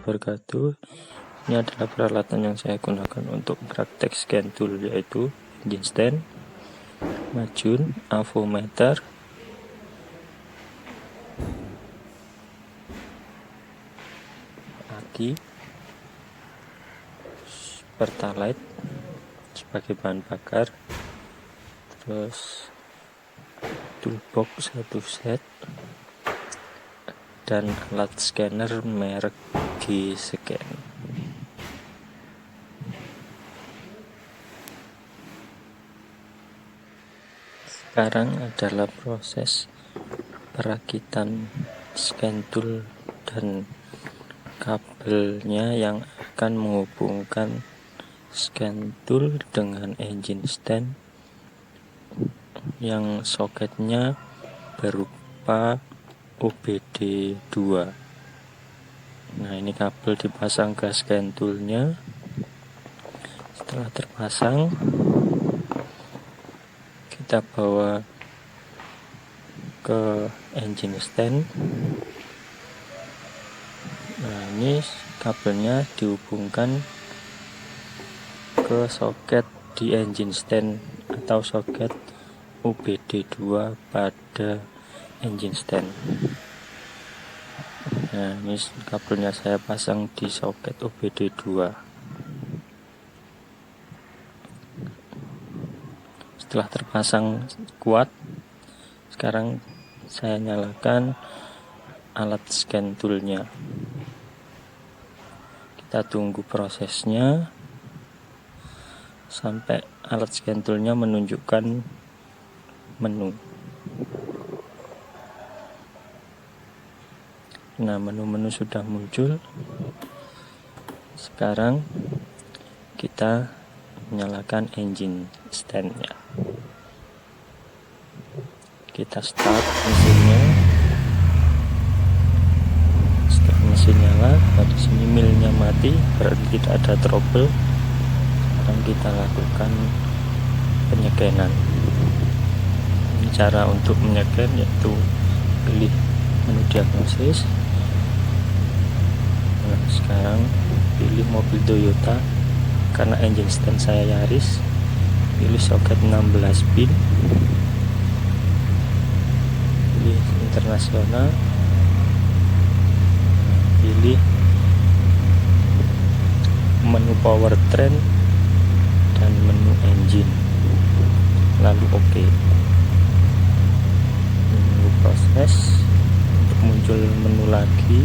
wabarakatuh. Ini adalah peralatan yang saya gunakan untuk praktek scan tool, yaitu engine stand, majun, avometer, aki, pertalite sebagai bahan bakar, terus toolbox 1 set, dan alat scanner merek G-Scan. Sekarang adalah proses perakitan scan tool dan kabelnya yang akan menghubungkan scan tool dengan engine stand yang soketnya berupa OBD2. Nah, ini kabel dipasang ke scan toolnya. Setelah terpasang, kita bawa ke engine stand. Nah, ini kabelnya dihubungkan ke soket di engine stand atau soket OBD2 pada engine stand. Nah, ini kabelnya saya pasang di soket OBD2. Setelah terpasang kuat, sekarang saya nyalakan alat scan toolnya. Kita tunggu prosesnya sampai alat scan toolnya menunjukkan menu. Nah, menu-menu sudah muncul. Sekarang kita menyalakan engine stand-nya. Kita start mesinnya. Setelah mesin nyala, di sini milnya mati, berarti tidak ada trouble. Sekarang kita lakukan penyegenan. Ini cara untuk menyegen, yaitu pilih menu diagnosis. Nah, sekarang pilih mobil Toyota, karena engine stand saya Yaris. Pilih soket 16 pin, pilih internasional, pilih menu powertrain dan menu engine, lalu OK. Menunggu proses untuk muncul menu lagi.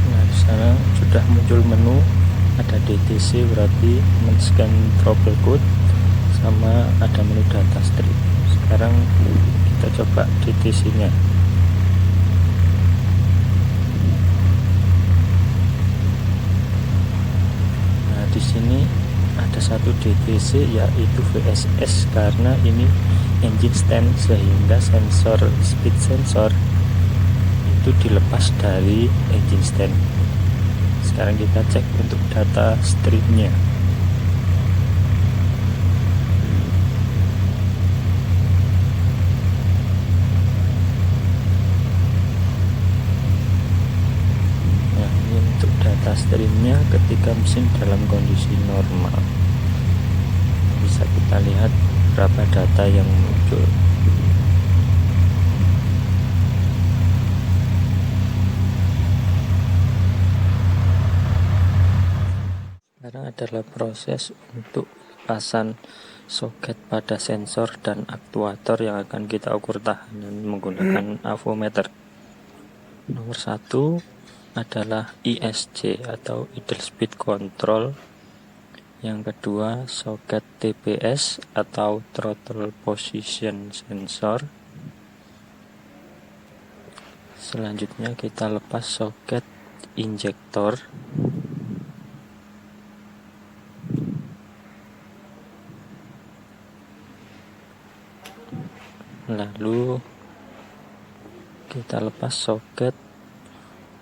Nah, di sana sudah muncul menu, ada DTC, berarti men-scan trouble code, sama ada menu data strip. Sekarang kita coba DTC-nya. Nah, di sini ada satu DTC, yaitu VSS, karena ini engine stand, sehingga sensor speed sensor itu dilepas dari engine stand. Sekarang kita cek untuk data stripnya. Nah, ini untuk data streamnya ketika mesin dalam kondisi normal. Bisa kita lihat berapa data yang muncul. Sekarang adalah proses untuk pasang soket pada sensor dan aktuator yang akan kita ukur tahanan menggunakan avometer. Nomor 1 adalah ISC atau idle speed control. Yang kedua, soket TPS atau throttle position sensor. Selanjutnya kita lepas soket injektor. Lalu kita lepas soket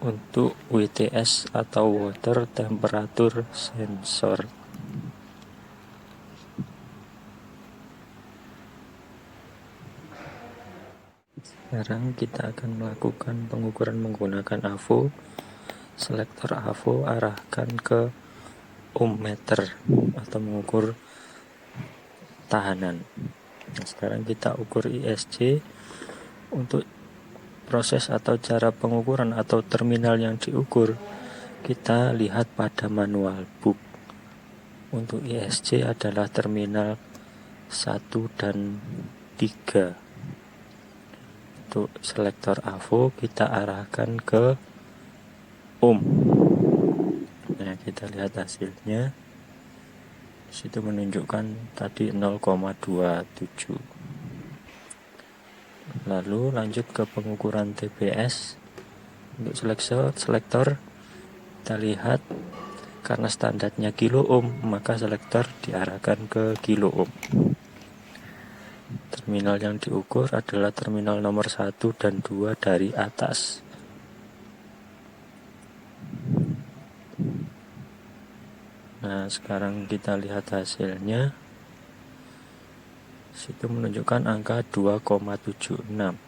untuk WTS atau water temperature sensor. Sekarang kita akan melakukan pengukuran menggunakan AVO. Selektor AVO arahkan ke ohmmeter atau mengukur tahanan. Nah, sekarang kita ukur ISC. Untuk proses atau cara pengukuran atau terminal yang diukur, kita lihat pada manual book. Untuk ISC adalah terminal 1 dan 3. Untuk selektor AVO kita arahkan ke ohm. Nah, kita lihat hasilnya. Di situ menunjukkan tadi 0,27. Lalu lanjut ke pengukuran TPS. Untuk selektor kita lihat karena standarnya kilo ohm, maka selektor diarahkan ke kilo ohm. Terminal yang diukur adalah terminal nomor 1 dan 2 dari atas. Nah, sekarang kita lihat hasilnya. Situ menunjukkan angka 2,76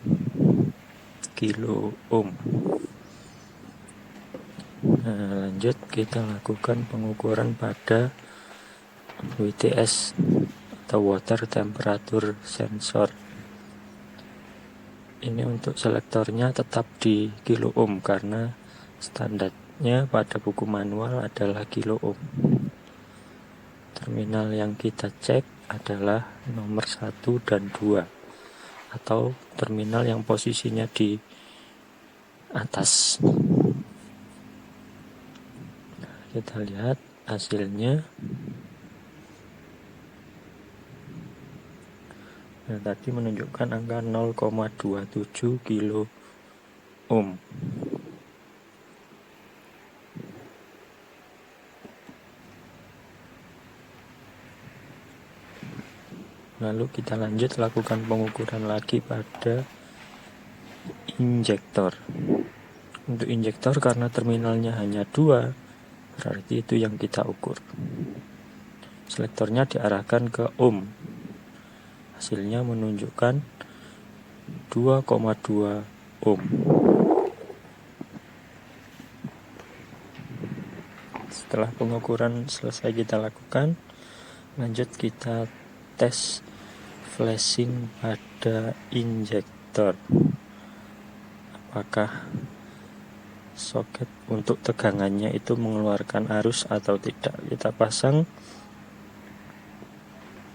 kilo ohm. Nah, lanjut kita lakukan pengukuran pada WTS atau water temperature sensor. Ini untuk selektornya tetap di kilo ohm karena standarnya pada buku manual adalah kilo ohm. Terminal yang kita cek adalah nomor 1 dan 2 atau terminal yang posisinya di atas. Kita lihat hasilnya. Nah, tadi menunjukkan angka 0,27 kilo ohm. Lalu kita lanjut lakukan pengukuran lagi pada injektor. Untuk injektor karena terminalnya hanya 2, berarti itu yang kita ukur. Selektornya diarahkan ke ohm. Hasilnya menunjukkan 2,2 ohm. Setelah pengukuran selesai kita lakukan, lanjut kita tes flashing pada injektor. Apakah soket untuk tegangannya itu mengeluarkan arus atau tidak. Kita pasang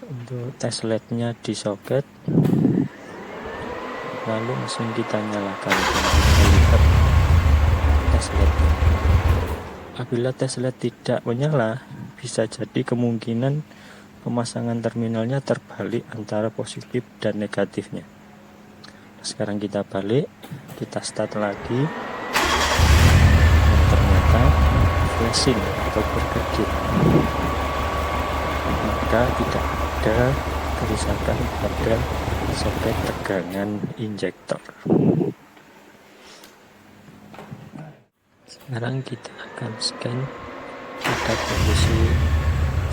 untuk tes LED-nya di soket, lalu mesin kita nyalakan. Kita lihat tes LED-nya. Apabila tes LED tidak menyala, bisa jadi kemungkinan pemasangan terminalnya terbalik antara positif dan negatifnya. Sekarang kita balik, kita start lagi. Dan ternyata flashing atau berkedip, maka tidak ada kerusakan pada soket tegangan injektor. Sekarang kita akan scan pada kondisi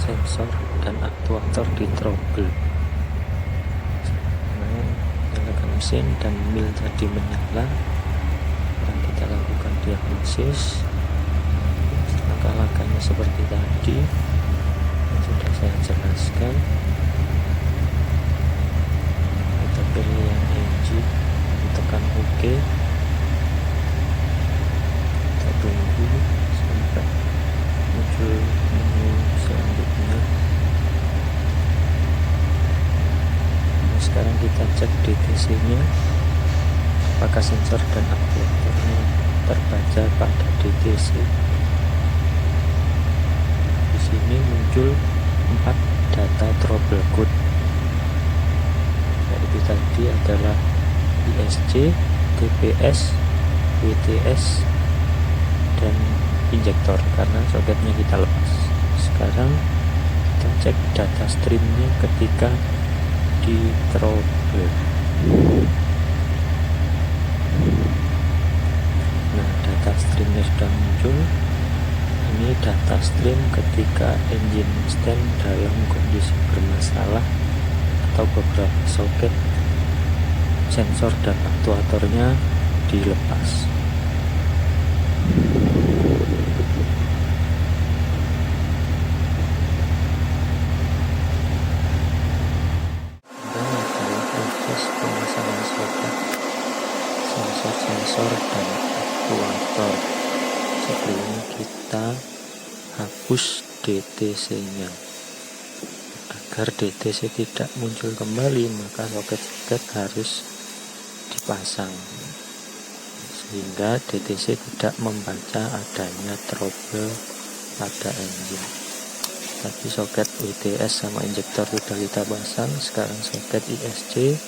sensor dan aktuator di trouble. Nyalakan mesin dan mil tadi menyala. Dan kita lakukan diagnosis. Langkah-langkahnya seperti tadi yang sudah saya jelaskan. Kita pilih yang engine, tekan OK. Kita tunggu sampai muncul menu selanjutnya. Nah, sekarang kita cek DTC-nya, apakah sensor dan aktuatornya terbaca pada DTC. Di sini muncul 4 data trouble code, yaitu tadi adalah ISC, TPS, WTS, dan injektor karena soketnya kita lepas. Sekarang kita cek data streamnya ketika di trouble. Nah, data streamnya sudah muncul. Ini data stream ketika engine stand dalam kondisi bermasalah atau beberapa soket sensor dan aktuatornya dilepas. Proses pemasangan soket sensor dan aktuator. Sebelum kita hapus DTC-nya. Agar DTC tidak muncul kembali, maka soket-soket harus dipasang sehingga DTC tidak membaca adanya trouble pada engine. Tadi soket WTS sama injektor sudah kita pasang, sekarang soket ISC,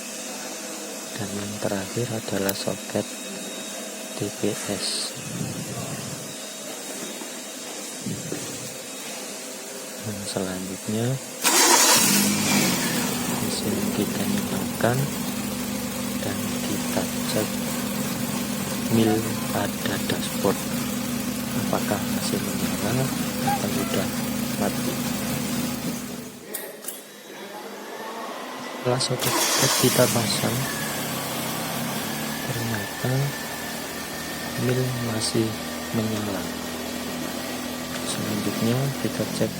dan yang terakhir adalah soket TPS. Dan selanjutnya mesin kita nyalakan dan kita cek mil pada dashboard apakah masih menyala atau sudah mati. Setelah soket kita pasang, ternyata mil masih menyala. Selanjutnya kita cek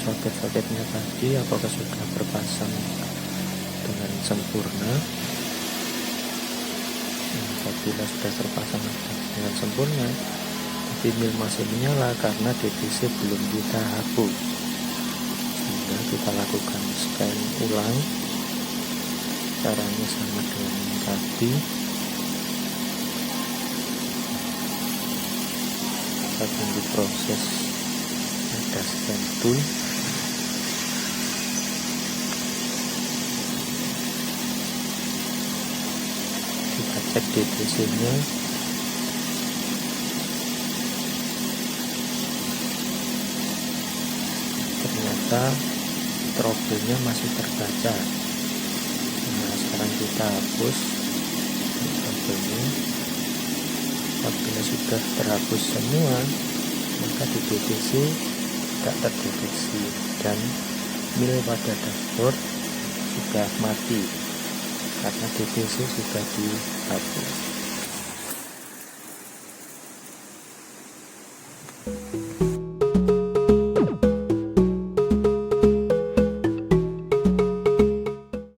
soket-soketnya tadi apakah sudah berpasang dengan sempurna. Apabila sudah terpasang dengan sempurna tapi mil masih menyala karena DTC belum kita hapus, sehingga kita lakukan scan ulang. Caranya sama dengan yang tadi. Kita tunggu proses, ada scan tool. Kita cek DTC-nya. Ternyata trouble-nya masih terbaca. Nah, sekarang kita hapus trouble-nya. Apabila sudah terhapus semua, maka di DTC tidak terdeteksi dan mil pada dashboard sudah mati karena DTC sudah dihapus.